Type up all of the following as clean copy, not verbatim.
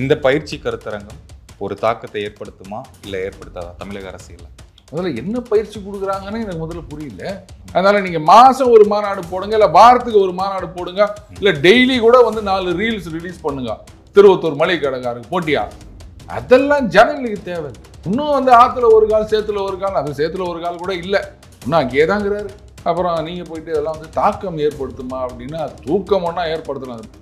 இந்த பயிற்சி கருத்தரங்கம் ஒரு தாக்கத்தை ஏற்படுத்துமா இல்லை ஏற்படுத்தாதா தமிழக அரசியல்? முதல்ல என்ன பயிற்சி கொடுக்குறாங்கன்னு எனக்கு முதல்ல புரியல. அதனால நீங்க மாசம் ஒரு மாநாடு போடுங்க, இல்ல வாரத்துக்கு ஒரு மாநாடு போடுங்க, இல்ல டெய்லி கூட வந்து 4 ரீல்ஸ் ரிலீஸ் பண்ணுங்க. திருவத்தூர் மளிகை கடைக்காரருக்கு போட்டியா? அதெல்லாம் ஜனங்களுக்கு தேவை. இன்னும் வந்து ஆத்துல ஒரு கால் சேத்துல ஒரு கால், அது சேத்துல ஒரு கால் கூட இல்லை, இன்னும் அங்கேயே தாங்கிறாரு. அப்புறம் நீங்க போயிட்டு இதெல்லாம் வந்து தாக்கம் ஏற்படுத்துமா அப்படின்னா தூக்கம் ஒன்னா ஏற்படுத்தலாம்.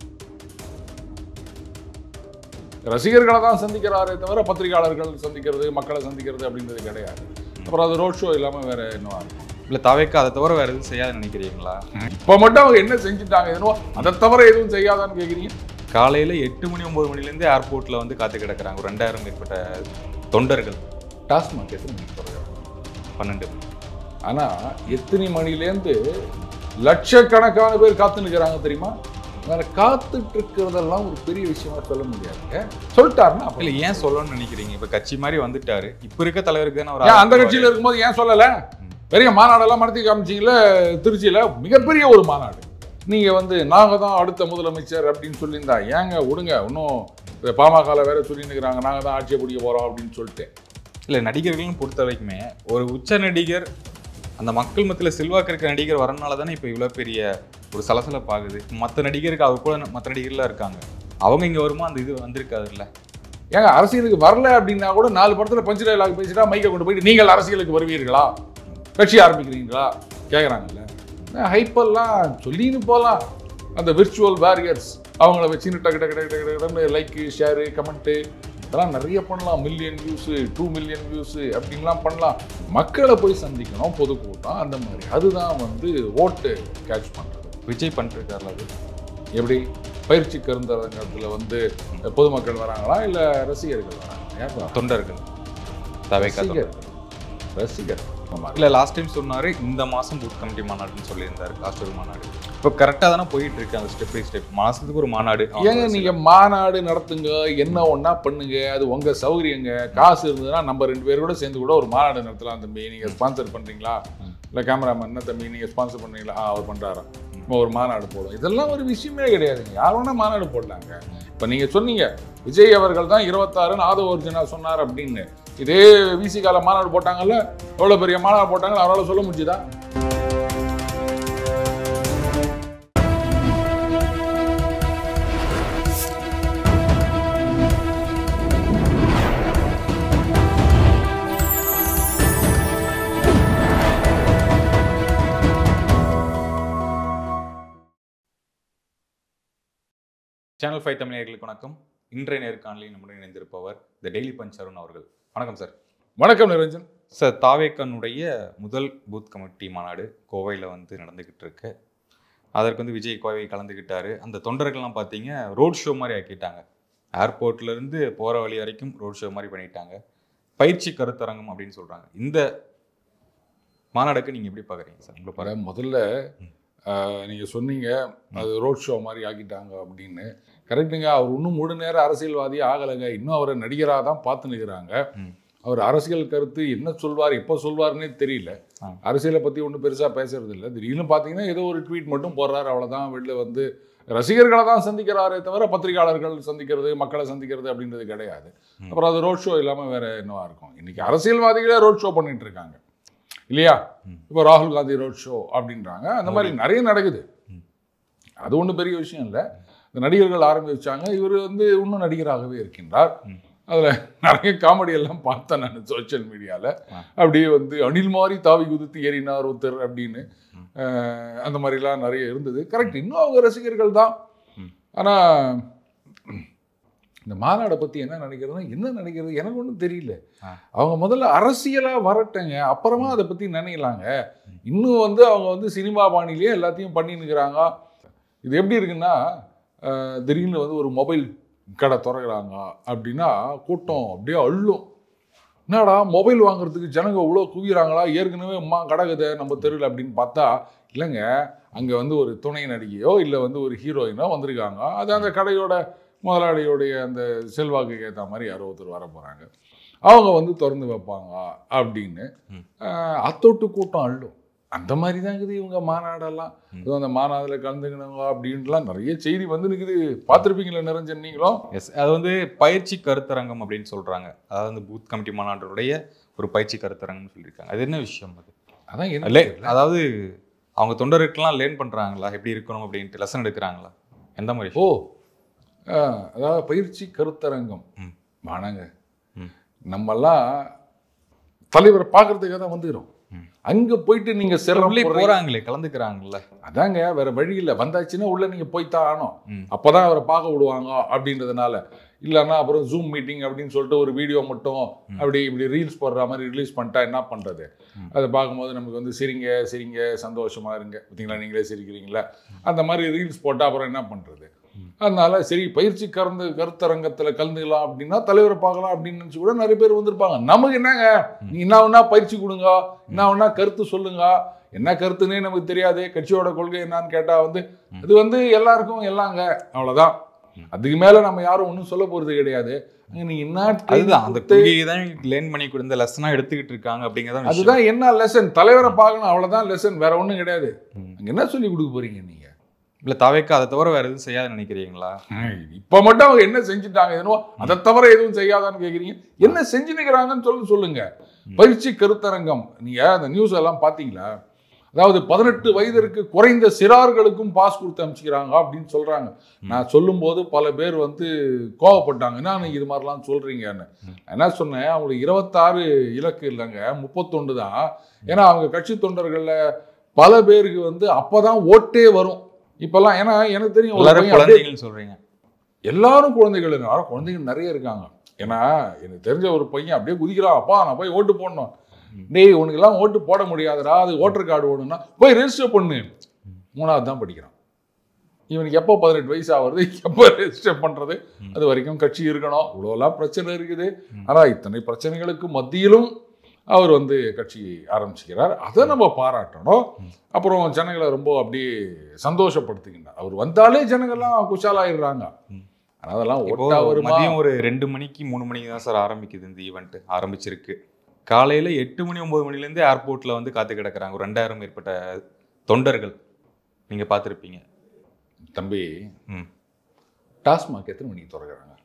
ரசிகர்களை தான் சந்திக்கிறாரே தவிர பத்திரிகையாளர்கள் சந்திக்கிறது, மக்களை சந்திக்கிறது அப்படின்றது கிடையாது. அப்புறம் அது ரோட் ஷோ இல்லாமல் வேற என்னவா இருக்கும்? இல்லை தாவேக்கா அதை தவிர வேற எதுவும் செய்யாதுன்னு நினைக்கிறீங்களா? இப்போ மட்டும் அவங்க என்ன செஞ்சுட்டாங்க என்னவோ அதை தவிர எதுவும் செய்யாதான்னு கேட்குறீங்க. காலையில் 8 மணி 9 மணிலேருந்து ஏர்போர்ட்டில் வந்து காத்து கிடக்கிறாங்க ஒரு 2000 மேற்பட்ட தொண்டர்கள். டாஸ்மாக் எத்தனை மணிக்கு போகிறாங்க? 12 மணி. ஆனால் எத்தனை மணிலேருந்து லட்சக்கணக்கான பேர் காத்து நிற்கிறாங்க தெரியுமா? அதனால காத்துட்டு இருக்கிறதெல்லாம் ஒரு பெரிய விஷயமா சொல்ல முடியாதுங்க. சொல்லிட்டாருன்னா இல்லை ஏன் சொல்லணும்னு நினைக்கிறீங்க? இப்போ கட்சி மாதிரி வந்துட்டாரு, இப்போ இருக்க தலைவருக்கு தானே ஒரு அந்த கட்சியில் இருக்கும்போது ஏன் சொல்லலை? பெரிய மாநாடெல்லாம் நடத்தி காமிச்சிங்கள திருச்சியில், மிகப்பெரிய ஒரு மாநாடு. நீங்கள் வந்து நாங்கள் தான் அடுத்த முதலமைச்சர் அப்படின்னு சொல்லியிருந்தா ஏங்க விடுங்க. இன்னும் பாமகவில் வேற சொல்லியிருக்கிறாங்க நாங்கள் தான் ஆட்சியை பிடிக்க போகிறோம் அப்படின்னு சொல்லிட்டு. இல்லை நடிகர்கள்னு பொறுத்த வரைக்குமே ஒரு உச்ச நடிகர், அந்த மக்கள் மத்தியில் செல்வாக்கு இருக்கிற நடிகர் வரனால தானே இப்போ இவ்வளோ பெரிய ஒரு சலசலப்பாகுது. மற்ற நடிகருக்கு அவர் கூட மற்ற நடிகர்லாம் இருக்காங்க, அவங்க இங்கே வருமா அந்த இது வந்திருக்காது இல்லை? ஏங்க அரசியலுக்கு வரல அப்படின்னா கூட 4 படத்தில் பஞ்சு டைலாக் பேசிட்டா மைக்கை கொண்டு போயிட்டு நீங்கள் அரசியலுக்கு வருவீர்களா, கட்சி ஆரம்பிக்கிறீங்களா கேட்குறாங்கல்ல. ஹைப்பெல்லாம் சொல்லின்னு போகலாம். அந்த விர்ச்சுவல் பேரியர்ஸ் அவங்கள வச்சுன்னு டக்கு டக்கு டக்கு டக்கு டக்குன்னு லைக்கு ஷேரு கமெண்ட்டு இதெல்லாம் நிறைய பண்ணலாம். மில்லியன் வியூஸு 2 மில்லியன் வியூஸு அப்படின்லாம் பண்ணலாம். மக்களை போய் சந்திக்கணும், பொதுக்கூட்டம் அந்த மாதிரி. அதுதான் வந்து ஓட்டு கேட்ச் பண்ணுறது. விஜய் பண்ணிருக்காருல அது எப்படி? பயிற்சி கருந்தரங்கத்தில் வந்து பொதுமக்கள் வராங்களா இல்லை ரசிகர்கள் வராங்க? தொண்டர்கள், தவேக்கா ரசிகர். இல்லை லாஸ்ட் டைம் சொன்னார் இந்த மாதம் பூத் கமிட்டி மாநாடுன்னு சொல்லியிருந்தாரு. லாஸ்ட் ஒரு மாநாடு இப்போ கரெக்டாக தானே போயிட்டு இருக்கு. அந்த ஸ்டெப் பை ஸ்டெப் மாதத்துக்கு ஒரு மாநாடு. ஏங்க நீங்கள் மாநாடு நடத்துங்க, என்ன ஒன்றா பண்ணுங்க, அது உங்கள் சௌகரியங்க. காசு இருந்ததுன்னா நம்ம 2 பேர் கூட சேர்ந்து கூட ஒரு மாநாடு நடத்தலாம். தம்பி நீங்கள் ஸ்பான்சர் பண்ணுறீங்களா? இல்லை கேமராமேன் என்ன தம்பி நீங்கள் ஸ்பான்சர் பண்ணுறீங்களா? அவர் பண்ணுறாரா? இப்போ ஒரு மாநாடு போடும். இதெல்லாம் ஒரு விஷயமே கிடையாதுங்க. யார் வேணா மாநாடு போடலாங்க. இப்போ நீங்கள் சொன்னீங்க விஜய் அவர்கள் தான் 26 ஆதவ ஒரிஜினா சொன்னார் அப்படின்னு. இதே விசிகால மாநாடு போட்டாங்கல்ல, எவ்வளோ பெரிய மாநாடு போட்டாங்க, அவரால் சொல்ல முடிஞ்சுதா? சேனல் 5 தமிழர்களுக்கு வணக்கம். இன்றைய நேர்காணலில் நம்முடன் இணைந்திருப்பவர் தி டெய்லி பஞ்ச் அருண் அவர்கள். வணக்கம் சார். வணக்கம் நிரஞ்சன் சார். தாவேக்கனுடைய முதல் பூத் கமிட்டி மாநாடு கோவையில் வந்து நடந்துக்கிட்டு இருக்கு. அதற்கு வந்து விஜய் கோவை கலந்துக்கிட்டாரு. அந்த தொண்டர்கள்லாம் பார்த்தீங்க ரோட் ஷோ மாதிரி ஆக்கிட்டாங்க. ஏர்போர்ட்லேருந்து போகிற வழி வரைக்கும் ரோட் ஷோ மாதிரி பண்ணிட்டாங்க. பயிற்சி கருத்தரங்கம் அப்படின்னு சொல்கிறாங்க. இந்த மாநாடுக்கு நீங்கள் எப்படி பார்க்குறீங்க சார்? உங்களை பாருங்க. முதல்ல நீங்கள் சொன்னீங்க அது ரோட் ஷோ மாதிரி ஆக்கிட்டாங்க அப்படின்னு. கரெக்டுங்க. அவர் இன்னும் முழு நேர அரசியல்வாதி ஆகலைங்க. இன்னும் அவரை நடிகராக தான் பார்த்து நிற்கிறாங்க. அவர் அரசியல் கருத்து என்ன சொல்வார், எப்போ சொல்வார்னே தெரியல. அரசியலை பற்றி ஒன்றும் பெருசாக பேசுறது இல்லை. திடீர்னு பார்த்தீங்கன்னா ஏதோ ஒரு ட்வீட் மட்டும் போடுறாரு, அவ்வளோதான். வெளில வந்து ரசிகர்களை தான் சந்திக்கிறாரே தவிர பத்திரிகையாளர்கள் சந்திக்கிறது, மக்களை சந்திக்கிறது அப்படின்றது கிடையாது. அப்புறம் அது ரோட் ஷோ இல்லாமல் வேற என்னவா இருக்கும்? இன்னைக்கு அரசியல்வாதிகளே ரோட் ஷோ பண்ணிட்டு இருக்காங்க இல்லையா? இப்போ ராகுல் காந்தி ரோட் ஷோ அப்படின்றாங்க. அந்த மாதிரி நிறைய நடக்குது. அது ஒன்றும் பெரிய விஷயம் இல்லை. இந்த நடிகர்கள் ஆரம்பிச்சாங்க. இவர் வந்து இன்னும் நடிகராகவே இருக்கின்றார். அதில் நிறைய காமெடி எல்லாம் பார்த்தேன் நான் சோஷியல் மீடியாவில். அப்படியே வந்து அணில் மாதிரி தாவி குதித்து ஏறினார் ஒருத்தர் அப்படின்னு அந்த மாதிரிலாம் நிறைய இருந்தது. கரெக்ட், இன்னும் அவங்க ரசிகர்கள் தான். ஆனால் இந்த மாநாடை பற்றி என்ன நினைக்கிறது எனக்கு ஒன்றும் தெரியல. அவங்க முதல்ல அரசியலாக வரட்டங்க, அப்புறமா அதை பற்றி நினைக்கலாங்க. இன்னும் வந்து அவங்க வந்து சினிமா பாணிலேயே எல்லாத்தையும் பண்ணின்னுக்கிறாங்க. இது எப்படி இருக்குன்னா, திடீர்னு வந்து ஒரு மொபைல் கடை திறக்கிறாங்க அப்படின்னா கூட்டம் அப்படியே அள்ளும். என்னடா மொபைல் வாங்குறதுக்கு ஜனங்க இவ்வளோ குவிகிறாங்களா, ஏற்கனவே கடகுதை நம்ம தெருவில் அப்படின்னு பார்த்தா இல்லைங்க. அங்கே வந்து ஒரு துணை நடிகையோ இல்லை வந்து ஒரு ஹீரோயினோ வந்திருக்காங்க. அது அந்த கடையோட முதலாளியோடைய அந்த செல்வாக்குக்கு ஏற்ற மாதிரி யாரோ ஒருத்தர் வர போகிறாங்க, அவங்க வந்து திறந்து வைப்பாங்க அப்படின்னு அத்தொட்டு கூட்டம் அள்ளும். அந்த மாதிரி தான் இருக்குது இவங்க மாநாடெல்லாம். இதுவும் அந்த மாநாடுல கலந்துக்கணுங்க அப்படின்ட்டுலாம் நிறைய செய்தி வந்து இருக்குது. பார்த்துருப்பீங்களா நிரஞ்சன் நீங்களும்? எஸ், அது வந்து பயிற்சி கருத்தரங்கம் அப்படின்னு சொல்றாங்க. அதாவது அந்த பூத் கமிட்டி மாநாட்டுடைய ஒரு பயிற்சி கருத்தரங்கம்னு சொல்லியிருக்காங்க. அது என்ன விஷயம் அது? அதான் என்ன அதாவது அவங்க தொண்டர்களுக்கெல்லாம் லேர்ன் பண்றாங்களா, எப்படி இருக்கணும் அப்படின்ட்டு லெசன் எடுக்கிறாங்களா, எந்த மாதிரி? அதாவது பயிற்சி கருத்தரங்கம் வானாங்க. நம்மெல்லாம் தலைவரை பார்க்கறதுக்காக தான் வந்துக்கிறோம். அங்க போயிட்டு நீங்க போறாங்களே, கலந்துக்கிறாங்கல்ல. அதாங்க, வேற வழி இல்லை. வந்தாச்சுன்னா உள்ள நீங்க போய்தான் ஆனோம். அப்பதான் அவரை பார்க்க விடுவாங்க அப்படின்றதுனால. இல்லைன்னா அப்புறம் ஜூம் மீட்டிங் அப்படின்னு சொல்லிட்டு ஒரு வீடியோ மட்டும் அப்படி இப்படி ரீல்ஸ் போடுற மாதிரி ரிலீஸ் பண்ணிட்டா என்ன பண்றது? அதை பார்க்கும்போது நமக்கு வந்து சிரிங்க சிரிங்க சந்தோஷமா இருங்க, பார்த்தீங்களா நீங்களே சிரிக்கிறீங்களா, அந்த மாதிரி ரீல்ஸ் போட்டால் அப்புறம் என்ன பண்றது? அதனால சரி பயிற்சி கருத்தரங்கத்தில் கலந்துக்கலாம் அப்படின்னா தலைவரை பார்க்கலாம் அப்படின்னு நினச்சி கூட நிறைய பேர் வந்திருப்பாங்க. நமக்கு என்னங்க, நீ என்ன வேணா பயிற்சி கொடுங்க, என்ன வேணா கருத்து சொல்லுங்க, என்ன கருத்துன்னே நமக்கு தெரியாது, கட்சியோட கொள்கை என்னன்னு கேட்டா வந்து அது வந்து எல்லாருக்கும் எல்லாங்க, அவ்வளவுதான். அதுக்கு மேல நம்ம யாரும் ஒன்றும் சொல்ல போறது கிடையாது. அதுதான் என்ன லெசன், தலைவரை பார்க்கணும், அவ்வளவுதான் லெசன், வேற ஒன்றும் கிடையாது. அங்க என்ன சொல்லி கொடுக்க போறீங்க நீங்க? இல்லை தவைக்கு அதை தவிர வேற எதுவும் செய்யாதுன்னு நினைக்கிறீங்களா? இப்போ மட்டும் அவங்க என்ன செஞ்சுட்டாங்க, எதுவும் அதை தவிர எதுவும் செய்யாதான்னு கேட்குறீங்க. என்ன செஞ்சுக்கிறாங்கன்னு சொல்லுங்க. பயிற்சி கருத்தரங்கம் நீங்க அந்த நியூஸ் எல்லாம் பார்த்தீங்களா? அதாவது 18 வயதிற்கு குறைந்த சிறார்களுக்கும் பாஸ் கொடுத்து அனுப்பிச்சிக்கிறாங்க அப்படின்னு சொல்றாங்க. நான் சொல்லும்போது பல பேர் வந்து கோவப்பட்டாங்க, என்ன நீங்க இது மாதிரிலாம் சொல்றீங்கன்னு. என்ன சொன்னேன், அவங்களுக்கு 26 இலக்கு இல்லைங்க, 31 தான். ஏன்னா அவங்க கட்சி தொண்டர்கள்ல பல பேருக்கு வந்து அப்பதான் ஓட்டே வரும் இப்பெல்லாம். ஏன்னா எனக்கு தெரியும் குழந்தைகள் சொல்றீங்க, எல்லாரும் குழந்தைகள், குழந்தைகள் நிறைய இருக்காங்க. ஏன்னா எனக்கு தெரிஞ்ச ஒரு பையன் அப்படியே குதிக்கிறான், அப்பா நான் போய் ஓட்டு போடணும். டேய் உனக்கு எல்லாம் ஓட்டு போட முடியாதுடா, அது ஓட்டர் கார்டு ஓடணும்னா போய் ரெஜிஸ்டர் பண்ணு. 3வது தான் படிக்கிறான். இவனுக்கு எப்போ 18 வயசு ஆகுறது, எப்போ ரெஜிஸ்டர் பண்றது? அது வரைக்கும் கட்சி இருக்கணும். இவ்வளோலாம் பிரச்சனை இருக்குது. ஆனால் இத்தனை பிரச்சனைகளுக்கு மத்தியிலும் அவர் வந்து கட்சி ஆரம்பிச்சுக்கிறார். அதை நம்ம பாராட்டணும். அப்புறம் ஜனங்களை ரொம்ப அப்படியே சந்தோஷப்படுத்துகின்றார். அவர் வந்தாலே ஜனங்கள்லாம் குஷாலாயிடுறாங்க. அதெல்லாம் மதியம் ஒரு 2 மணிக்கு 3 மணிக்கு தான் சார் ஆரம்பிக்குது இந்த ஈவெண்ட். ஆரம்பிச்சிருக்கு. காலையில் 8 மணி 9 மணிலேருந்து ஏர்போர்ட்டில் வந்து காத்து கிடக்கிறாங்க ஒரு 2000 மேற்பட்ட தொண்டர்கள். நீங்கள் பார்த்துருப்பீங்க தம்பி. டாஸ்மாக் எத்தனை மணிக்கு திறக்கிறாங்க?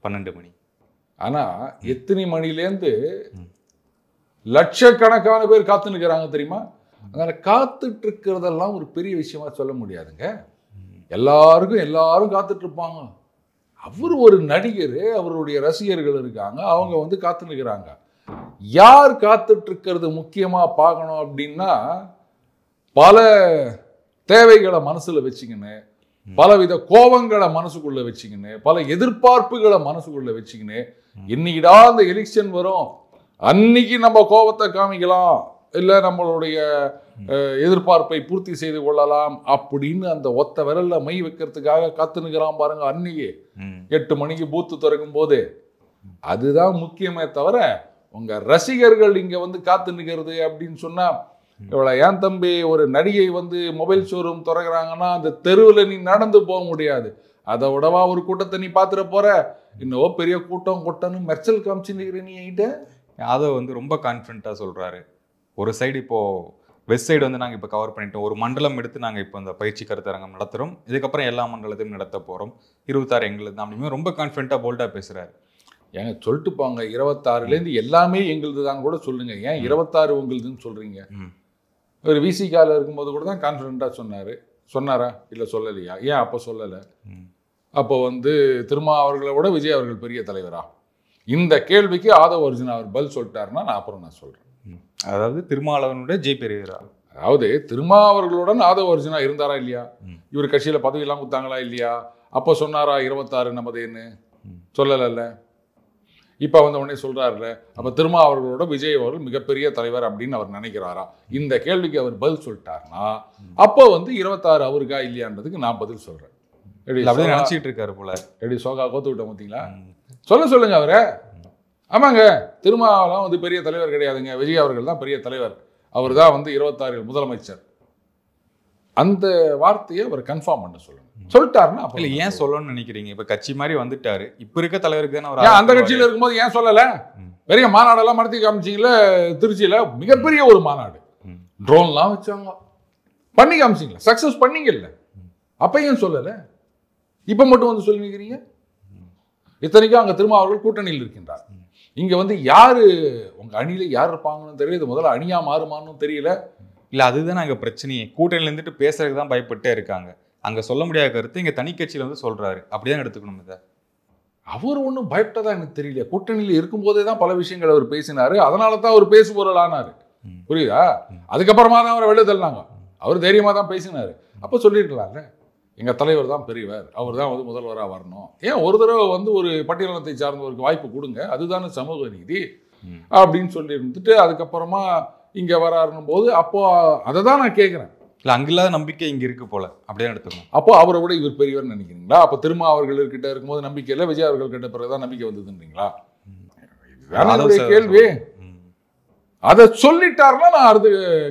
12 மணி. ஆனால் எத்தனை மணிலேருந்து லட்சக்கணக்கான பேர் காத்து நிற்கிறாங்க தெரியுமா? அதனால் காத்துட்டு இருக்கிறதெல்லாம் ஒரு பெரிய விஷயமா சொல்ல முடியாதுங்க. எல்லாரும் காத்துட்டு இருப்பாங்க. அவர் ஒரு நடிகர், அவருடைய ரசிகர்கள் இருக்காங்க, அவங்க வந்து காத்து நிற்கிறாங்க. யார் காத்துட்டு இருக்கிறது முக்கியமா பார்க்கணும் அப்படின்னா, பல தேவைகளை மனசுல வச்சுக்கின்னு, பலவித கோபங்களை மனசுக்குள்ள வச்சுக்கின்னு, பல எதிர்பார்ப்புகளை மனசுக்குள்ள வச்சுக்கின்னு, இன்னைக்குடா அந்த எலெக்ஷன் வரும், அன்னைக்கு நம்ம கோபத்தை காமிக்கலாம், இல்லை நம்மளுடைய எதிர்பார்ப்பை பூர்த்தி செய்து கொள்ளலாம் அப்படின்னு அந்த ஒத்த விரல்ல மை வைக்கிறதுக்காக காத்து நிற்கிறான் பாருங்க. அன்னைக்கு 8 மணிக்கு பூத்து திறக்கும் போது அதுதான் முக்கியமே தவிர உங்க ரசிகர்கள் இங்க வந்து காத்து நிற்கிறது அப்படின்னு சொன்னா இவ்வளோ. ஏன் தம்பி, ஒரு நடிகை வந்து மொபைல் ஷோரூம் திறக்கிறாங்கன்னா அந்த தெருவில் நீ நடந்து போக முடியாது. அதை விடவா ஒரு கூட்டத்தை நீ பார்த்துட போற? இன்னும் பெரிய கூட்டம் கூட்டம்னு மெர்ச்சல் காமிச்சு நிற்கிற நீ என்கிட்ட. அதை வந்து ரொம்ப கான்ஃபிடண்ட்டாக சொல்கிறாரு. ஒரு சைடு இப்போது வெஸ்ட் சைடு வந்து நாங்கள் இப்போ கவர் பண்ணிட்டோம், ஒரு மண்டலம் எடுத்து நாங்கள் இப்போ இந்த பயிற்சி கருத்தரங்கம் நடத்துகிறோம், இதுக்கப்புறம் எல்லா மண்டலத்தையும் நடத்த போகிறோம், 26 எங்களுது தான் அப்படின்னு ரொம்ப கான்ஃபிடண்ட்டாக போல்டாக பேசுகிறாரு. ஏங்க சொல்லிட்டு போங்க, 26லேருந்து எல்லாமே எங்களுது தான் கூட சொல்லுங்க. ஏன் 26 உங்களுதுன்னு சொல்கிறீங்க? ஒரு விசிகாவில் இருக்கும்போது கூட தான் கான்ஃபிடண்ட்டாக சொன்னாரா? இல்லை சொல்லலையா? ஏன் அப்போ சொல்லலை? அப்போ வந்து திருமாவர்களை விட விஜய் அவர்கள் பெரிய தலைவரா? இந்த கேள்விக்கு ஆதவ அர்ஜுனா அவர் பதில் சொல்லிட்டாருன்னா நான் சொல்கிறேன். அதாவது திருமாவளவனோட ஜெய் பெரியவரா? அதாவது திருமாவர்களுடன் ஆதவ அர்ஜுனா இருந்தாரா இல்லையா? இவர் கட்சியில் பதவியெல்லாம் கொடுத்தாங்களா இல்லையா? அப்போ சொன்னாரா 26 நமதேன்னு? சொல்லலைல்ல. இப்போ வந்த உடனே சொல்கிறாருல்ல, அப்போ திருமாவர்களோட விஜய் அவர்கள் மிகப்பெரிய தலைவர் அப்படின்னு அவர் நினைக்கிறாரா? இந்த கேள்விக்கு அவர் பதில் சொல்லிட்டாருன்னா அப்போ வந்து 26 அவருக்கா இல்லையான்றதுக்கு நான் பதில் சொல்கிறேன். அப்படியே நினச்சிட்டு இருக்காரு போல. எப்படி சோகா கோத்து விட்டோம் பார்த்தீங்களா? சொல்லுங்க அவரை. ஆமாங்க, திருமாவளவன் வந்து பெரிய தலைவர் கிடையாதுங்க, விஜய் அவர்கள் தான் பெரிய தலைவர், அவர் தான் வந்து 26 முதலமைச்சர். அந்த வார்த்தையை அவர் கன்ஃபார்ம் பண்ண சொல்லுங்க. சொல்லிட்டாருன்னா அப்ப ஏன் சொல்லணும்னு நினைக்கிறீங்க? இப்ப கட்சி மாதிரி வந்துட்டாரு, இப்ப இருக்க தலைவருக்கு தானே அவர் அந்த கட்சியில இருக்கும்போது ஏன் சொல்லல? பெரிய மாநாடெல்லாம் நடத்தி காமிச்சிங்கள திருச்சியில, மிகப்பெரிய ஒரு மாநாடு, ட்ரோன்லாம் வச்சாங்க, பண்ணி காமிச்சிங்களா, சக்ஸஸ் பண்ணீங்கல்ல, அப்போ ஏன் சொல்லலை? இப்போ மட்டும் வந்து சொல்லி நிற்கிறீங்க. இத்தனைக்கும் அங்கே திருமாவர்கள் கூட்டணியில் இருக்கின்றார். இங்கே வந்து யார் உங்கள் அணியில் யார் இருப்பாங்கன்னு தெரியல, இது முதல்ல அணியாக மாறுமான்னு தெரியல. இல்லை, அதுதான் அங்கே பிரச்சனையே. கூட்டணியில் இருந்துட்டு பேசுறதுக்கு தான் பயப்பட்டே இருக்காங்க. அங்கே சொல்ல முடியாத கருத்து இங்கே தனி கட்சியில் வந்து சொல்கிறாரு. அப்படிதான் எடுத்துக்கணும் இதை. அவர் ஒன்றும் பயப்பட்டதா எனக்கு தெரியல. கூட்டணியில் இருக்கும்போதே தான் பல விஷயங்கள் அவர் பேசினார். அதனால தான் அவர் பேசுபொருள் ஆனார். புரியுதா? அதுக்கப்புறமா தான் அவரை வெளில தள்ளினாங்க. அவர் தைரியமாக தான் பேசினார். அப்போ சொல்லியிருக்கலாம்ல, எங்கள் தலைவர் தான் பெரியவர், அவர் தான் வந்து முதல்வராக வரணும். ஏன் ஒரு தடவை வந்து ஒரு பட்டியலினத்தை சார்ந்தவருக்கு வாய்ப்பு கொடுங்க, அதுதானே சமூக நீதி அப்படின்னு சொல்லி இருந்துட்டு அதுக்கப்புறமா இங்கே வராருன்னும் போது அப்போ அதை தான் நான் கேட்குறேன். இல்லை, அங்கே இல்லாத நம்பிக்கை இங்கே இருக்கு போல, அப்படியே எடுத்துக்கணும். அப்போ அவரை விட இவர் பெரியவர்னு நினைக்கிறீங்களா? அப்போ திருமா அவர்கள் கிட்ட இருக்கும்போது நம்பிக்கை இல்லை, விஜய் அவர்கள் கிட்ட பிறகுதான் நம்பிக்கை வந்ததுன்றீங்களா? இதுதான் கேள்வி. அதை சொல்லிட்டாருன்னா நான் அடுத்த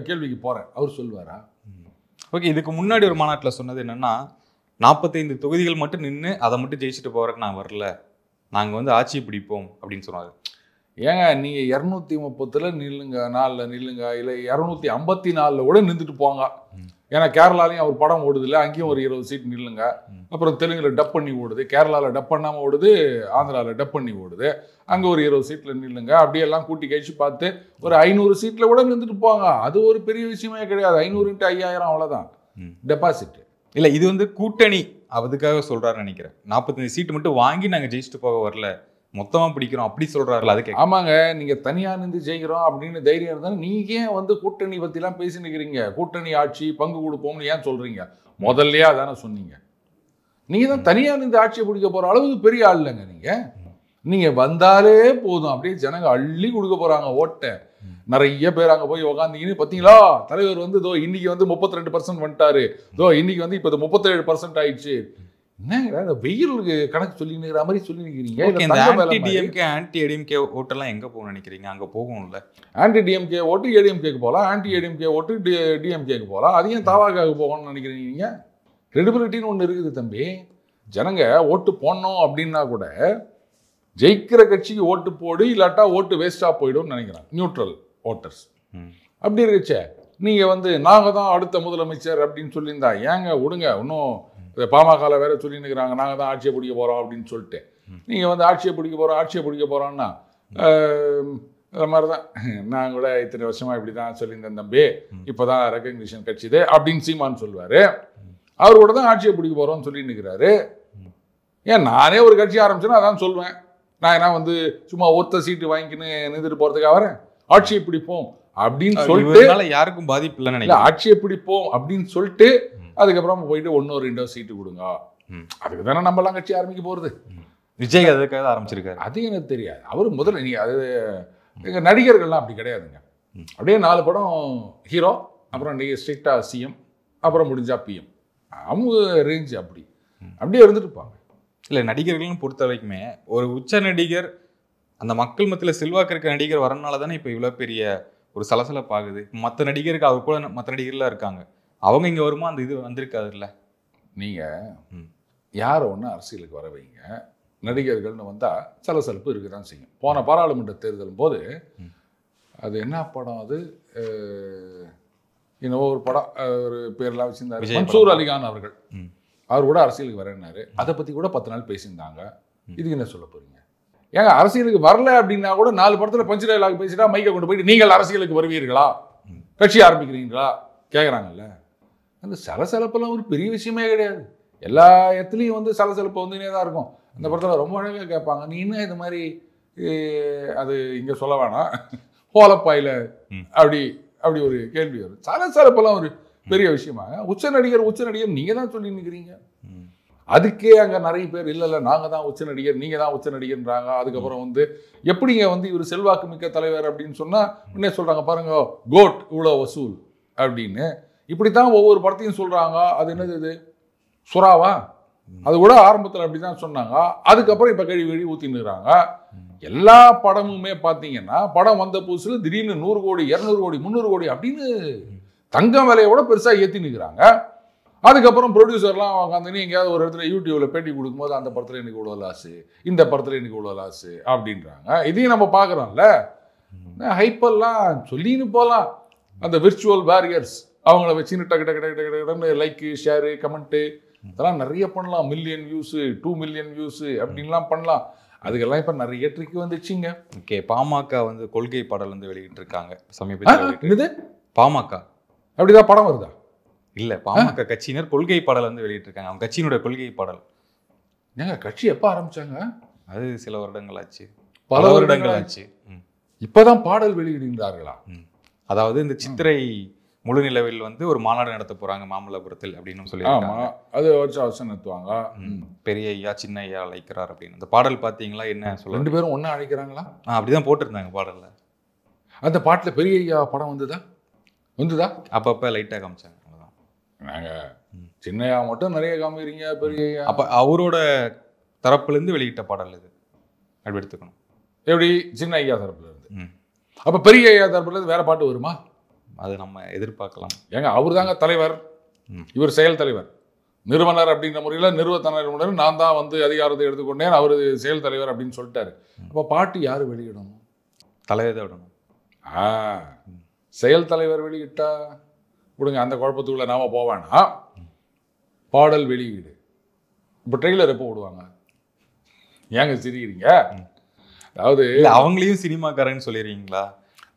கேள்விக்கு போறேன். அவர் சொல்லுவாரா? ஓகே, இதுக்கு முன்னாடி ஒரு மாநாட்டில் சொன்னது என்னன்னா, 45 தொகுதிகள் மட்டும் நின்று அதை மட்டும் ஜெயிச்சுட்டு போறதுக்கு நான் வரல, நாங்கள் வந்து ஆட்சி பிடிப்போம் அப்படின்னு சொன்னாரு. ஏங்க நீங்கள் 230 நில்லுங்க, 4 நில்லுங்க, இல்லை 254 கூட நின்றுட்டு போங்க. ஏன்னா கேரளாலையும் அவர் படம் ஓடுது இல்லை, அங்கேயும் ஒரு 20 சீட் நில்லுங்க. அப்புறம் தெலுங்குல டப் பண்ணி ஓடுது, கேரளாவில் டப் பண்ணாமல் ஓடுது, ஆந்திராவில் டப் பண்ணி ஓடுது, அங்கே ஒரு 20 சீட்டில் நில்லுங்க. அப்படியெல்லாம் கூட்டி கழிச்சு பார்த்து ஒரு 500 சீட்டில் கூட நின்றுட்டு போங்க. அது ஒரு பெரிய விஷயமே கிடையாது. 500 × 5000 அவ்வளோதான் டெபாசிட். இல்லை, இது வந்து கூட்டணி அதுக்காக சொல்றாருன்னு நினைக்கிறேன். 45 சீட்டு மட்டும் வாங்கி நாங்கள் ஜெயிச்சுட்டு போக வரல, மொத்தமாக பிடிக்கிறோம் அப்படி சொல்றாருல. அதுக்கு ஆமாங்க, நீங்கள் தனியாக நின்று ஜெயிக்கிறோம் அப்படின்னு தைரியம் இருந்தாலும் நீங்கள் ஏன் வந்து கூட்டணி பற்றிலாம் பேசி நிற்கிறீங்க? கூட்டணி ஆட்சி பங்கு கொடுப்போம்னு ஏன் சொல்கிறீங்க? முதல்லையே அதானே சொன்னீங்க. நீங்கள் தான் தனியாக நின்று ஆட்சியை பிடிக்க போகிற அளவுக்கு பெரிய ஆள் இல்லைங்க. நீங்கள் வந்தாலே போதும், அப்படியே ஜனங்க அள்ளி கொடுக்க போகிறாங்க ஓட்டை. நிறைய பேர் அங்கே போய் உக்காந்தீங்கன்னு பார்த்தீங்களா, தலைவர் வந்து இதோ இன்னைக்கு வந்து 32% வந்துட்டாரு, இதோ இன்னைக்கு வந்து இப்போ 37% ஆயிடுச்சு. என்னங்க வெயிலுக்கு கணக்கு சொல்லிங்கிற மாதிரி சொல்லி நிற்கிறீங்க. ஆன்டி டிஎம்கே ஆன்டி ஏடிஎம்கே ஓட்டெல்லாம் எங்கே போகணும்னு நினைக்கிறீங்க? அங்கே போகும்ல. ஆன்டி டிஎம்கே ஓட்டு ஏடிஎம்கேக்கு போகலாம், ஆன்டி ஏடிஎம்கே ஓட்டு டிஎம்கேக்கு போகலாம். அதையும் தாவாக்காக போகணும்னு நினைக்கிறீங்க நீங்கள்? கிரெடிபிலிட்டின்னு ஒன்று இருக்குது தம்பி. ஜனங்க ஓட்டு போடணும் அப்படின்னா கூட ஜெயிக்கிற கட்சிக்கு ஓட்டு போடு, இல்லாட்டா ஓட்டு வேஸ்ட்டாக போயிடும்னு நினைக்கிறாங்க நியூட்ரல் ஓட்டர்ஸ். அப்படி இருக்குச்சே நீங்கள் வந்து நாங்கள் தான் அடுத்த முதலமைச்சர் அப்படின்னு சொல்லியிருந்தா ஏங்க விடுங்க. இன்னும் பாமகவில் வேற சொல்லின்னுக்கிறாங்க நாங்கள் தான் ஆட்சியை பிடிக்க போகிறோம் அப்படின்னு சொல்லிட்டு. நீங்கள் வந்து ஆட்சியை பிடிக்க போகிறோன்னா அது மாதிரி தான் நான் கூட இத்தனை வருஷமாக இப்படி தான் சொல்லியிருந்தேன் தம்பி, இப்போ தான் ரெக்கக்னிஷன் கட்சிது அப்படின்னு சீமான் சொல்லுவார். அவர் கூட தான் ஆட்சியை பிடிக்க போகிறோம்னு சொல்லின்னு இருக்கிறாரு. ஏன் நானே ஒரு கட்சி ஆரம்பிச்சேன்னா அதான் சொல்லுவேன். நான் ஏன்னா வந்து சும்மா ஒருத்த சீட்டு வாங்கிக்கின்னு நின்றுட்டு போகிறதுக்காக வரேன். ஆட்சியை பிடிப்போம் அப்படின்னு சொல்லிட்டு யாருக்கும் பாதிப்பு இல்லைன்னு நினைக்கிறேன். ஆட்சியை பிடிப்போம் அப்படின்னு சொல்லிட்டு அதுக்கப்புறம் போயிட்டு 1-2 சீட்டு கொடுங்க. அதுக்கு தானே நம்மலாம் கட்சி ஆரம்பிக்க போகிறது. விஜய் அதுக்காக ஆரம்பிச்சிருக்காரு. அது எனக்கு தெரியாது. அவர் முதல்ல நீ அது எங்கள் நடிகர்கள்லாம் அப்படி கிடையாதுங்க. அப்படியே 4 படம் ஹீரோ, அப்புறம் நீங்கள் ஸ்ட்ரிக்டாக சிஎம், அப்புறம் முடிஞ்சா பிஎம். அவங்க ரேஞ்சு அப்படியே இருந்துட்டுப்பாங்க. இல்லை, நடிகர்கள்னு பொறுத்த வரைக்குமே ஒரு உச்ச நடிகர், அந்த மக்கள் மத்தியில் செல்வாக்கு இருக்க நடிகர் வரனால தானே இப்போ இவ்வளோ பெரிய ஒரு சலசலப்பாகுது. மற்ற நடிகருக்கு அவர் கூட மற்ற நடிகர்லாம் இருக்காங்க, அவங்க இங்கே வருமா அந்த இது வந்திருக்காது இல்லை. நீங்கள் யாரை ஒன்று அரசியலுக்கு வர வைங்க, நடிகர்கள்னு வந்தால் சலசலப்பு இருக்க தான் செய்யும். போன பாராளுமன்ற தேர்தலும் போது அது என்ன படம், அது இன்னும் ஒரு படம், ஒரு பேர்லாம் வச்சுருந்தாரு, மன்சூர் அலிகான் அவர்கள். அவர் கூட அரசியலுக்கு வரேன்னாரு. அதை பற்றி கூட 10 நாள் பேசியிருந்தாங்க. இதுக்கு என்ன சொல்ல போகிறீங்க? ஏங்க அரசியலுக்கு வரல அப்படின்னா கூட 4 படத்தில் பஞ்சு டைலாக் பேசிட்டா மைக்கை கொண்டு போயிட்டு நீங்கள் அரசியலுக்கு வருவீர்களா, கட்சி ஆரம்பிக்கிறீங்களா கேட்குறாங்கல்ல. அந்த சலசலப்பெல்லாம் ஒரு பெரிய விஷயமே கிடையாது. எல்லா இடத்துலையும் வந்து சலசலப்பு வந்துனே தான் இருக்கும். அந்த படத்தில் ரொம்ப அழகாக கேட்பாங்க, நீ என்ன இது மாதிரி, அது இங்கே சொல்ல வேணாம், கோலப்பாயில் அப்படி ஒரு கேள்வி வரும். சலசலப்பெல்லாம் ஒரு பெரிய விஷயமா? உச்ச நடிகர் நீங்கள் தான் சொல்லி நிற்கிறீங்க. அதுக்கே அங்கே நிறைய பேர் இல்லை நாங்கள் தான் உச்ச நடிகர், நீங்கள் தான் உச்ச நடிகர்ன்றாங்க. அதுக்கப்புறம் வந்து எப்படிங்க வந்து இவர் செல்வாக்கு மிக்க தலைவர் அப்படின்னு சொன்னால் உடனே சொல்கிறாங்க பாருங்க, கோட் இவ்வளோ வசூல் அப்படின்னு. இப்படித்தான் ஒவ்வொரு படத்தையும் சொல்கிறாங்க. அது என்னது, இது சுறாவா? அது கூட ஆரம்பத்தில் அப்படி தான் சொன்னாங்க. அதுக்கப்புறம் இப்போ கழுவி ஊற்றின்னுறாங்க. எல்லா படமுமே பார்த்தீங்கன்னா படம் வந்த புதுசில் திடீர்னு 100 கோடி 200 கோடி 300 கோடி அப்படின்னு தங்கம் விலையோட பெருசாக ஏற்றி நிற்கிறாங்க. அதுக்கப்புறம் ப்ரொடியூசர்லாம் உட்காந்துன்னு எங்கேயாவது ஒரு இடத்துல யூடியூப்பில் பேட்டி கொடுக்கும்போது அந்த படத்தில் எனக்கு இவ்வளோ லாஸு, இந்த படத்தில் எனக்கு இவ்வளோ லாஸு அப்படின்றாங்க. இதையும் நம்ம பார்க்குறோம்ல. ஹைப்பெல்லாம் சொல்லின்னு போகலாம். அந்த விர்ச்சுவல் பேரியர்ஸ் அவங்கள வச்சுன்னு டக்கு டக்கு டக்கு டக்கு டக்குன்னு லைக்கு ஷேரு கமெண்ட்டு இதெல்லாம் நிறைய பண்ணலாம். மில்லியன் வியூஸு 2 மில்லியன் வியூஸு அப்படின்லாம் பண்ணலாம். அதுக்கெல்லாம் இப்போ நிறைய ட்ரிக் வந்துச்சுங்க. ஓகே, பாமக வந்து கொள்கை பாடல் வந்து வெளியிட்டு இருக்காங்க சமீபத்தில். என்னது பாமக அப்படிதான் படம் வருதா? இல்ல, பாமக கட்சியினர் கொள்கை பாடல் வந்து வெளியிட்டு இருக்காங்க. அவங்க கட்சியினுடைய கொள்கை பாடல். ஏங்க கட்சி எப்போ ஆரம்பிச்சாங்க? அது சில வருடங்கள் ஆச்சு, பல வருடங்கள் ஆச்சு. இப்பதான் பாடல் வெளியிடுகிறார்களா? அதாவது இந்த சித்திரை முழு நிலவில் வந்து ஒரு மாநாடு நடத்த போறாங்க மாமல்லபுரத்தில் அப்படின்னு சொல்லியிருக்காங்க. அது வருஷம் நடத்துவாங்க. பெரிய ஐயா சின்ன ஐயா அழைக்கிறார் அப்படின்னு. அந்த பாடல் பாத்தீங்களா? என்ன சொல்ல, 2 பேரும் ஒண்ணா அழைக்கிறாங்களா? அப்படிதான் போட்டிருந்தாங்க பாடல்ல. அந்த பாட்டுல பெரிய ஐயா படம் வந்துதா? அப்பப்ப லைட்டா காமிச்சாங்க. அவ்வளவுதான். நாங்க சின்னையா மட்டும் நிறைய காமிக்கிறீங்க, பெரிய ஐயா அப்ப அவரோட தரப்புல இருந்து வெளியிட்ட பாடல் இது அப்படி எடுத்துக்கணும். எப்படி சின்ன ஐயா தரப்புல இருந்து? அப்ப பெரிய ஐயா தரப்புல இருந்து வேற பாட்டு வருமா? அது நம்ம எதிர்பார்க்கலாம். ஏங்க அவர் தாங்க தலைவர், இவர் செயல் தலைவர். நிறுவனர் அப்படின்ற முறையில் நிறுவனர் நான் தான் வந்து அதிகாரத்தை எடுத்துக்கொண்டேன், அவர் செயல் தலைவர் அப்படின்னு சொல்லிட்டாரு. அப்போ பாட்டு யார் வெளியிடணும்? தலைவர் தான் விடணும். செயல் தலைவர் வெளியிட்டா விடுங்க, அந்த குழப்பத்துக்குள்ள நாம போவானா? பாடல் வெளியீடு இப்போ ட்ரெய்லர் எப்போ விடுவாங்க? ஏங்க சிரிக்கிறீங்க? அதாவது அவங்களையும் சினிமாக்காரன்னு சொல்லிடுறீங்களா?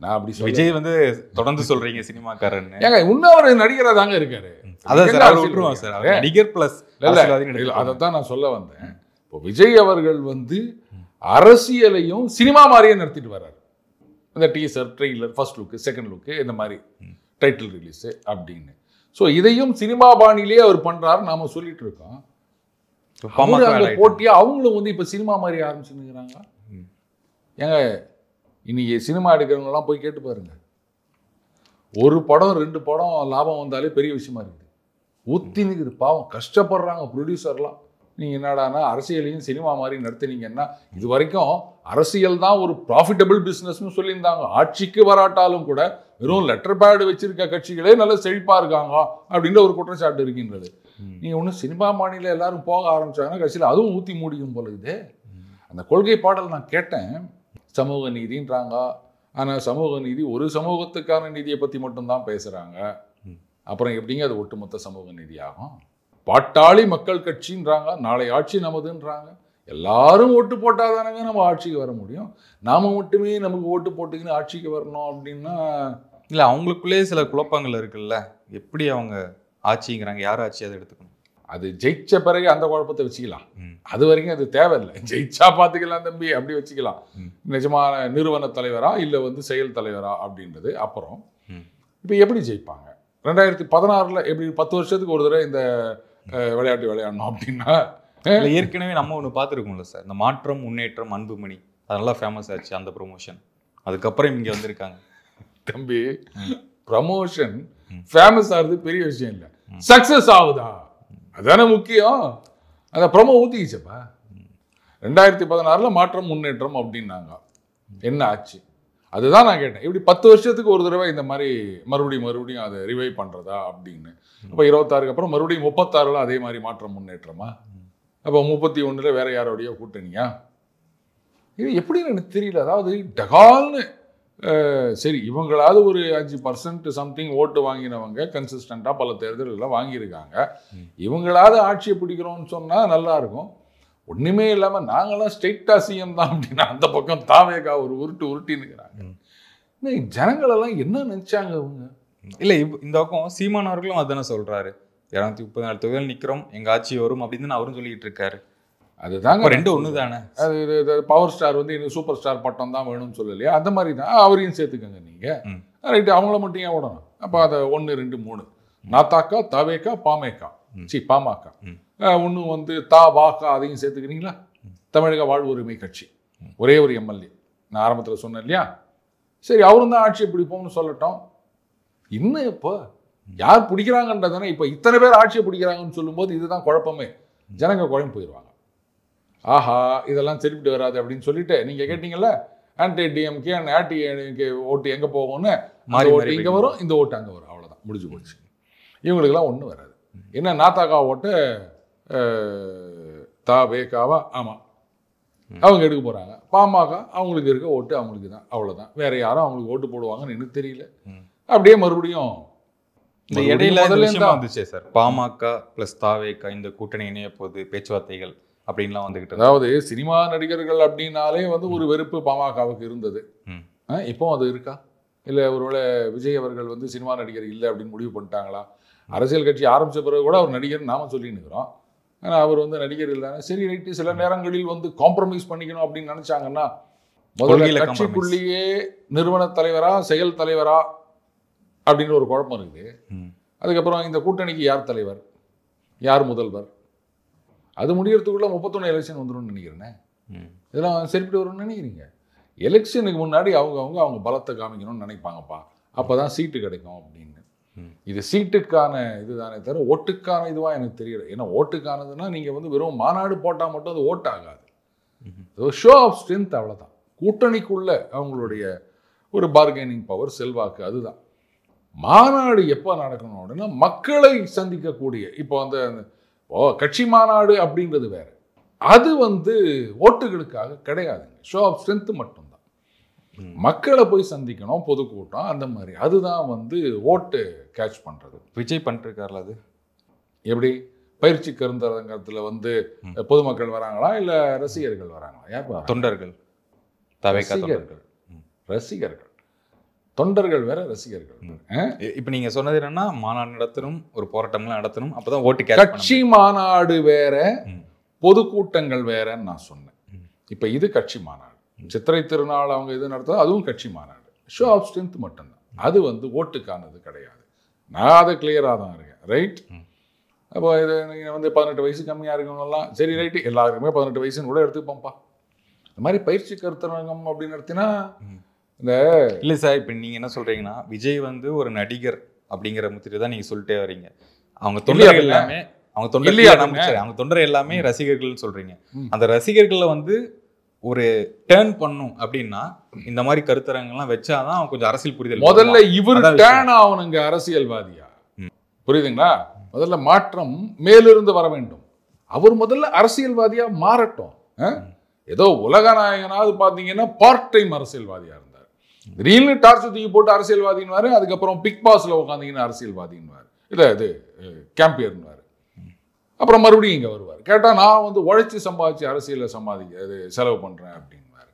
நான் அப்படி சொல்ல, விஜய் வந்து தொடர்ந்து சொல்றீங்க சினிமாக்காரன்னு. ஏங்க இன்னும் ஒரு நடிகராக தாங்க இருக்காரு. அதான் சார், விட்டுருவோம் சார், நடிகர் பிளஸ். அதைத்தான் நான் சொல்ல வந்தேன். இப்போ விஜய் அவர்கள் வந்து அரசியலையும் சினிமா மாதிரியே நடத்திட்டு வர்றாரு. இந்த teaser, trailer, first look, second லுக்கு, இந்த மாதிரி டைட்டில் ரிலீஸு அப்படின்னு. ஸோ இதையும் சினிமா பாணிலேயே அவர் பண்றாரு, நாம சொல்லிட்டு இருக்கோம். போட்டியா அவங்களும் வந்து இப்போ சினிமா மாதிரி ஆரம்பிச்சுருக்கிறாங்க. ஏங்க இன்னைக்கு சினிமா எடுக்கிறவங்கலாம் போய் கேட்டு பாருங்க. ஒரு படம் 2 படம் லாபம் வந்தாலே பெரிய விஷயமா இருக்குது. ஊத்தி நிற்குது, பாவம் கஷ்டப்படுறாங்க ப்ரொடியூசர்லாம். நீங்கள் என்னடானா அரசியலையும் சினிமா மாதிரி நடத்துனீங்கன்னா, இது வரைக்கும் அரசியல் தான் ஒரு ப்ராஃபிட்டபிள் பிஸ்னஸ்னு சொல்லியிருந்தாங்க. ஆட்சிக்கு வராட்டாலும் கூட வெறும் லெட்டர் பேடு வச்சிருக்க கட்சிகளே நல்ல செழிப்பாக இருக்காங்க அப்படின்ற ஒரு குற்றச்சாட்டு இருக்கின்றது. நீங்கள் ஒன்றும் சினிமா மாநில எல்லாரும் போக ஆரம்பிச்சாங்கன்னா கட்சியில் அதுவும் ஊற்றி மூடிக்கும் போல இது. அந்த கொள்கை பாடல் நான் கேட்டேன், சமூக நீதின்றாங்க. ஆனால் சமூக நீதி ஒரு சமூகத்துக்கான நீதியை பற்றி மட்டும்தான் பேசுகிறாங்க. அப்புறம் எப்படிங்க அது ஒட்டுமொத்த சமூக நீதி ஆகும்? பாட்டாளி மக்கள் கட்சின்றாங்க, நாளை ஆட்சி நமதுன்றாங்க. எல்லாரும் ஓட்டு போட்டால் தானங்க நம்ம ஆட்சிக்கு வர முடியும். நாம் மட்டுமே நமக்கு ஓட்டு போட்டுக்கின்னு ஆட்சிக்கு வரணும் அப்படின்னா இல்லை, அவங்களுக்குள்ளே சில குழப்பங்கள் இருக்குல்ல. எப்படி அவங்க ஆட்சிங்கிறாங்க, யார் ஆட்சி அதை எடுத்துக்கணும்? அது ஜெயிச்ச பிறகு அந்த குழப்பத்தை வச்சுக்கலாம். அது வரைக்கும் அது தேவையில்லை. ஜெயிச்சா பார்த்துக்கலாம் தம்பி, அப்படி வச்சுக்கலாம். நிஜமான நிறுவன தலைவரா இல்லை வந்து செயல் தலைவரா அப்படின்றது அப்புறம். இப்போ எப்படி ஜெயிப்பாங்க? 2016 எப்படி 10 வருஷத்துக்கு ஒரு தடவை இந்த விளையாட்டு விளையாடணும் அப்படின்னா, ஏற்கனவே நம்ம ஒன்று பார்த்துருக்கோம்ல சார், இந்த மாற்றம் முன்னேற்றம் அன்புமணி, அது நல்லா ஃபேமஸ் ஆச்சு அந்த ப்ரொமோஷன். அதுக்கப்புறம் இங்கே வந்திருக்காங்க. தம்பி, ப்ரமோஷன் ஃபேமஸ் ஆகுது பெரிய விஷயம் இல்லை, சக்சஸ் ஆகுதா அதானே முக்கியம். அந்த ப்ரொமோ ஊற்றிக்கிச்சப்பா. 2016 மாற்றம் முன்னேற்றம் அப்படின்னாங்க. என்ன ஆச்சு? அதுதான் நான் கேட்டேன். இப்படி 10 வருஷத்துக்கு ஒரு தடவை இந்த மாதிரி மறுபடியும் அதை ரிவைவ் பண்ணுறதா அப்படின்னு. அப்போ 26க்கு அப்புறம் மறுபடியும் 36 அதே மாதிரி மாற்றம் முன்னேற்றமா? அப்போ 31 வேற யாரோடையோ கூட்டணியா? இது எப்படின்னு எனக்கு தெரியல. அதாவது டகால்னு சரி, இவங்களாவது ஒரு 5% சம்திங் ஓட்டு வாங்கினவங்க கன்சிஸ்டண்ட்டாக பல தேர்தல்களில் வாங்கியிருக்காங்க. இவங்களாவது ஆட்சியை பிடிக்கிறோம்னு சொன்னால் நல்லா இருக்கும். ஒன்றுமே இல்லாமல் நாங்களாம் ஸ்டேட்டாக சிஎம் தான் அப்படின்னா அந்த பக்கம் தாவேகா ஒரு உருட்டின்னுக்கிறாங்க. ஜனங்களெல்லாம் என்ன நினச்சாங்க அவங்க? இல்லை, இந்த பக்கம் சீமான் அவர்களும் அதுதானே சொல்கிறாரு, 234 தொகுதிகள் நிற்கிறோம், எங்கள் ஆட்சி வரும் அப்படின்னு அவரும் சொல்லிட்டு இருக்காரு. அதுதாங்க, 2 ஒன்று தானே. அது பவர் ஸ்டார் வந்து இன்னும் சூப்பர் ஸ்டார் பட்டம் தான் வேணும்னு சொல்லலையா? அந்த மாதிரி தான் அவரையும் சேர்த்துக்கங்க நீங்கள். ரைட்டு, அவங்கள மட்டும் ஏன் விடணும்? அப்போ அதை 1, 2, 3 நாத்தாக்கா, தாவேக்கா, பாமேக்கா, பாமக, ஒன்று வந்து வாக்கா, அதையும் சேர்த்துக்கிறீங்களா? தமிழக வாழ்வுரிமை கட்சி ஒரே ஒரு எம்எல்ஏ நான் ஆரம்பத்தில் சொன்னேன் இல்லையா? சரி, அவரும் தான் ஆட்சியை பிடிப்போம்னு சொல்லட்டும். இன்னும் இப்போ யார் பிடிக்கிறாங்கன்றதானே. இப்போ இத்தனை பேர் ஆட்சியை பிடிக்கிறாங்கன்னு சொல்லும்போது இதுதான் குழப்பமே. ஜனங்க குழம்பு போயிடுவாங்க. ஆஹா, இதெல்லாம் சரிப்பட்டு வராது அப்படின்னு சொல்லிட்டு நீங்கள் கேட்டீங்கல்ல, ஆன்டி டிஎம்கே ஆன்டி ஓட்டு எங்கே போகும்னு, ஓட்டு இங்கே வரும், இந்த ஓட்டு அங்கே வரும், அவ்வளோதான், முடிஞ்சு போச்சு. இவங்களுக்கெல்லாம் ஒன்றும் வராது. என்ன நாத்தாக்கா ஓட்டு தாவேகாவா? ஆமாம், அவங்க எடுக்க போகிறாங்க. பாமக அவங்களுக்கு இருக்க ஓட்டு அவங்களுக்கு தான், அவ்வளோதான். வேற யாரும் அவங்களுக்கு ஓட்டு போடுவாங்கன்னு எனக்கு தெரியல. அப்படியே மறுபடியும் இந்த இடையில இந்த விஷயமா வந்துச்சே சார், பாமக பிளஸ் தாவேகா இந்த கூட்டணி இணைய போது பேச்சுவார்த்தைகள் அப்படின்லாம் வந்துகிட்டு. அதாவது சினிமா நடிகர்கள் அப்படின்னாலே வந்து ஒரு வெறுப்பு பாமகவுக்கு இருந்தது. இப்போ அது இருக்கா? இல்லை ஒருவேளை விஜய் அவர்கள் வந்து சினிமா நடிகர் இல்லை அப்படின்னு முடிவு பண்ணிட்டாங்களா? அரசியல் கட்சி ஆரம்பித்த பிறகு கூட அவர் நடிகர் நாம சொல்லின்னு இருக்கிறோம். ஆனால் அவர் வந்து நடிகர் இல்லை. சரி ரைட்டு, சில நேரங்களில் வந்து காம்ப்ரமைஸ் பண்ணிக்கணும் அப்படின்னு நினச்சாங்கன்னா முதல்ல கட்சிக்குள்ளேயே நிறுவன தலைவரா செயல் தலைவரா அப்படின்னு ஒரு குழப்பம் இருக்குது. அதுக்கப்புறம் இந்த கூட்டணிக்கு யார் தலைவர், யார் முதல்வர், அது முடியறதுக்குள்ள 31 எலெக்ஷன் வந்துடும் நினைக்கிறேனே. இதெல்லாம் சரிப்பட்டு வரும்னு நினைக்கிறீங்க? எலெக்ஷனுக்கு முன்னாடி அவங்க பலத்தை காமிக்கணும்னு நினைப்பாங்கப்பா, அப்போதான் சீட்டு கிடைக்கும் அப்படின்னு. இது சீட்டுக்கான இதுதானே தவிர ஓட்டுக்கான இதுவாக எனக்கு தெரியல. ஏன்னா ஓட்டுக்கானதுன்னா நீங்கள் வந்து வெறும் மாநாடு போட்டால் மட்டும் அது ஓட்டு ஆகாது. ஷோ ஆஃப் ஸ்ட்ரென்த், அவ்வளோதான். கூட்டணிக்குள்ள அவங்களுடைய ஒரு பார்கெனிங் பவர், செல்வாக்கு, அதுதான். மாநாடு எப்போ நடக்கணும் அப்படின்னா மக்களை சந்திக்கக்கூடிய, இப்போ வந்து கட்சி மாநாடு அப்படின்றது வேற, அது வந்து ஓட்டுகளுக்காக கிடையாதுங்க. ஷோ ஆஃப் ஸ்ட்ரென்த் மட்டும்தான். மக்களை போய் சந்திக்கணும், பொதுக்கூட்டம், அந்த மாதிரி, அதுதான் வந்து ஓட்டு கேட்ச் பண்றது. விஜய் பண்ணிருக்காருல, அது எப்படி? பயிற்சி கருந்தரங்கத்தில் வந்து பொதுமக்கள் வராங்களா இல்லை ரசிகர்கள் வராங்களா? ஏப்பா தொண்டர்கள், ரசிகர்கள், தொண்டர்கள் வேற, ரசிகர்கள். இப்ப நீங்க சொன்னது என்னன்னா மாநாடு நடத்தணும், ஒரு போராட்டம்லாம் நடத்தணும், அப்பதான் ஓட்டு. கட்சி மாநாடு வேற, பொதுக்கூட்டங்கள் வேறன்னு நான் சொன்னேன். இப்ப இது கட்சி மாநாடு. சித்திரை திருநாள் அவங்க இது நடத்துறது, அதுவும் கட்சி மாநாடு. ஷோ ஆஃப் ஸ்ட்ரென்த் மட்டும்தான். அது வந்து ஓட்டுக்கானது கிடையாது. நான் அதை கிளியராக தான் இருக்கேன். ரைட்? அப்போ இது நீங்கள் வந்து 18 வயசு கம்மியாக இருக்கணும்லாம் சரி ரைட்டு, எல்லாருக்குமே 18 வயசுன்னு கூட எடுத்துப்போம்ப்பா. இந்த மாதிரி பயிற்சி கருத்தரங்கம் அப்படின்னு நடத்தினா இந்த இல்லை சார், இப்போ நீங்கள் என்ன சொல்கிறீங்கன்னா விஜய் வந்து ஒரு நடிகர் அப்படிங்கிற முத்திரை தான் நீங்கள் சொல்லிட்டே வரீங்க. அவங்க தொண்டர்கள் எல்லாமே அவங்க தொண்டர் எல்லாமே ரசிகர்கள் சொல்கிறீங்க. அந்த ரசிகர்களை வந்து ஒரு டேர்ன் பண்ணும் அப்படின்னா இந்த மாதிரி கருத்தரங்கெல்லாம் வச்சாதான் அவன் கொஞ்சம் அரசியல் புரிதல். முதல்ல இவர் டேர்ன் ஆகணுங்க அரசியல்வாதியா, புரியுதுங்களா? முதல்ல மாற்றம் மேலிருந்து வர வேண்டும். அவர் முதல்ல அரசியல்வாதியா மாறட்டும். ஏதோ உலக நாயகனாவது பார்த்தீங்கன்னா பார்ட் டைம் அரசியல்வாதியா இருந்தார். திடீர்னு டார்ச் தூக்கி போட்டு அரசியல்வாதின்வாரு, அதுக்கப்புறம் பிக் பாஸ்ல உட்காந்தீங்கன்னா அரசியல்வாதின்வாரு, இது கேம்பியர்ன்வாரு. அப்புறம் மறுபடியும் இங்கே வருவார். கேட்டால் நான் வந்து உழைச்சி சம்பாதிச்சு அரசியலில் செலவு பண்ணுறேன் அப்படின்வாரு.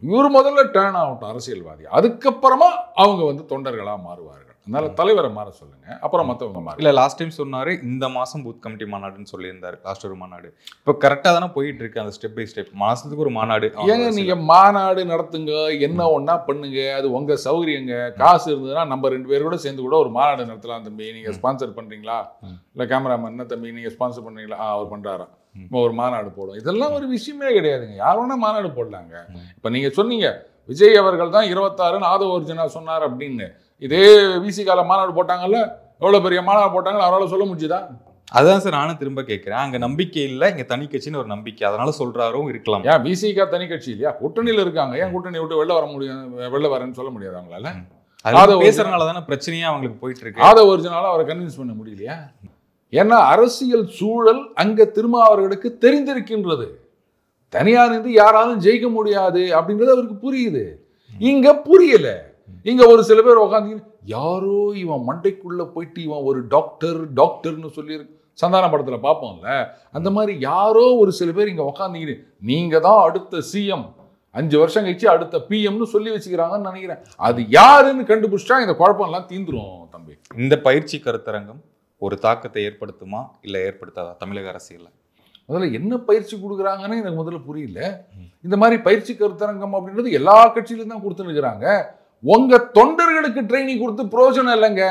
இவர் முதல்ல டேர்ன் ஆகட்டும் அரசியல்வாதி, அதுக்கப்புறமா அவங்க வந்து தொண்டர்களாக மாறுவார்கள். அதனால தலைவரை மாற சொல்லுங்க, அப்புறம் மற்றவங்க மாறு. இல்லை, லாஸ்ட் டைம் சொன்னார் இந்த மாதம் பூத் கமிட்டி மாநாடுன்னு சொல்லியிருந்தாரு. லாஸ்ட் ஒரு மாநாடு இப்போ கரெக்டாக தானே போயிட்டு இருக்கு. அந்த ஸ்டெப் பை ஸ்டெப் மாதத்துக்கு ஒரு மாநாடு. ஏங்க நீங்கள் மாநாடு நடத்துங்க, என்ன ஒன்றா பண்ணுங்க, அது உங்கள் சௌகரியங்க. காசு இருந்ததுன்னா நம்ம 2 பேர் கூட சேர்ந்து கூட ஒரு மாநாடு நடத்தலாம். தம்பி நீங்கள் ஸ்பான்சர் பண்ணுறீங்களா? இல்லை கேமராமேன் என்ன தம்பி நீங்கள் ஸ்பான்சர் பண்ணுறீங்களா? அவர் பண்ணுறாரா? இப்போ ஒரு மாநாடு போடும். இதெல்லாம் ஒரு விஷயமே கிடையாதுங்க. யார் வேணா மாநாடு போடலாங்க. இப்போ நீங்கள் சொன்னீங்க விஜய் அவர்கள் தான் 26 ஆதவ அர்ஜுனா சொன்னார் அப்படின்னு. இதே விசிகால மாநாடு போட்டாங்கல்ல, எவ்வளோ பெரிய மாநாடு போட்டாங்கன்னு அவரால் சொல்ல முடிஞ்சுதா? அதான் சார் நானும் திரும்ப கேட்குறேன். அங்கே நம்பிக்கை இல்லை, இங்கே தனி கட்சின்னு ஒரு நம்பிக்கை, அதனால சொல்றாரும் இருக்கலாம். ஏன் விசிகா தனி கட்சி இல்லையா? கூட்டணியில் இருக்காங்க. ஏன் கூட்டணி விட்டு வெளில வர முடியும், வெளில வரேன்னு சொல்ல முடியாது அவங்களால? பேசுறதுனால தானே பிரச்சனையா அவங்களுக்கு போயிட்டு இருக்கு. ஆதவ அர்ஜுனால அவரை கன்வின்ஸ் பண்ண முடியலையா? ஏன்னா அரசியல் சூழல் அங்க திருமாவர்களுக்கு தெரிந்திருக்கின்றது. தனியா இருந்து யாராலும் ஜெயிக்க முடியாது அப்படின்றது அவருக்கு புரியுது. இங்க புரியல. இங்க ஒரு சில பேர் உட்காந்து யாரோ இவன் மண்டைக்குள்ள போயிட்டு இவன் ஒரு டாக்டர்னு சொல்லி சந்தான படத்துல பார்ப்போம்ல, அந்த மாதிரி யாரோ ஒரு சில பேர் இங்க உட்காந்து நீங்க தான் அடுத்த சிஎம், 5 வருஷம் கழிச்சு அடுத்த பிஎம்னு சொல்லி வச்சுக்கிறாங்கன்னு நினைக்கிறேன். அது யாருன்னு கண்டுபிடிச்சா இந்த குழப்பம் எல்லாம் தீந்துரும் தம்பி. இந்த பயிற்சி கருத்தரங்கம் ஒரு தாக்கத்தை ஏற்படுத்துமா இல்ல ஏற்படுத்தாதா தமிழக அரசியல்ல? முதல்ல என்ன பயிற்சி கொடுக்குறாங்கன்னு எனக்கு முதல்ல புரியல. இந்த மாதிரி பயிற்சி கருத்தரங்கம் அப்படின்றது எல்லா கட்சியிலும் தான் கொடுத்துன்னு இருக்கிறாங்க. உங்க தொண்டர்களுக்கு ட்ரைனிங் கொடுத்து பிரயோஜனம் இல்லைங்க.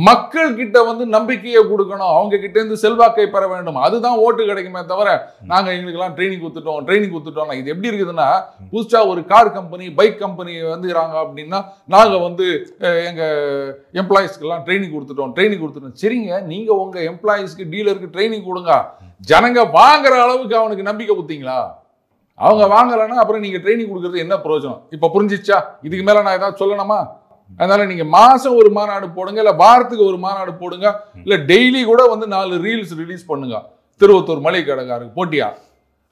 மக்கள் கிட்ட வந்து நம்பிக்கையை கொடுக்கணும், அவங்க கிட்ட இருந்து செல்வாக்கை பெற வேண்டும். அதுதான் ஓட்டு கிடைக்குமே தவிர நாங்க எங்களுக்கெல்லாம் ட்ரைனிங் கொடுத்துட்டோம். இது எப்படி இருக்குதுன்னா, புதுசா ஒரு கார் கம்பெனி பைக் கம்பெனி வந்துறாங்க அப்படின்னா நாங்க வந்து எங்க எம்ப்ளாயிஸ்க்கெல்லாம் ட்ரைனிங் கொடுத்துட்டோம். சரிங்க, நீங்க உங்க எம்ப்ளாயிஸ்க்கு டீலருக்கு ட்ரைனிங் கொடுங்க. ஜனங்க வாங்குற அளவுக்கு அவனுக்கு நம்பிக்கை கொடுத்தீங்களா? அவங்க வாங்கலைன்னா அப்புறம் நீங்க ட்ரைனிங் கொடுக்கறது என்ன பிரயோஜனம்? இப்ப புரிஞ்சிச்சா? இதுக்கு மேல நான் ஏதாவது சொல்லணுமா? அதனால நீங்க மாசம் ஒரு மாநாடு போடுங்க, இல்ல வாரத்துக்கு ஒரு மாநாடு போடுங்க, இல்ல டெய்லி கூட வந்து 4 ரீல்ஸ் ரிலீஸ் பண்ணுங்க. திருவத்தூர் மளிகை கடைக்காரருக்கு போட்டியா?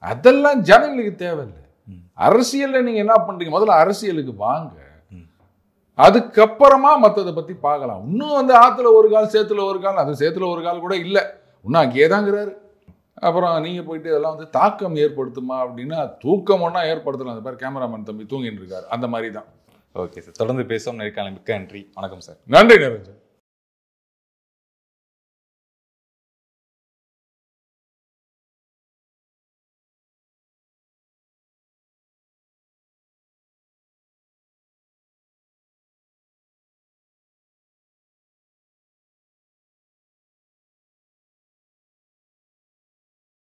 அதெல்லாம் ஜனங்களுக்கு தேவையில்லை. அரசியல்ல நீங்க என்ன பண்றீங்க? முதல்ல அரசியலுக்கு வாங்க. அதுக்கப்புறமா மற்றதை பற்றி பார்க்கலாம். இன்னும் வந்து ஆற்றுல ஒரு கால் சேத்துல ஒரு கால், அது சேத்துல ஒரு கால் கூட இல்லை, இன்னும் அங்கேயே தாங்கிறாரு. அப்புறம் நீங்கள் போயிட்டு இதெல்லாம் வந்து தாக்கம் ஏற்படுத்துமா அப்படின்னா தூக்கம் ஒன்றா ஏற்படுத்தலாம். அந்த மாதிரி கேமராமேன் தம்பி தூங்கிட்டு இருக்காரு, அந்த மாதிரி தான். ஓகே சார், தொடர்ந்து பேசுவோம். நேர்காணல் மிக்க நன்றி. வணக்கம் சார். நன்றி நிரஞ்சன்.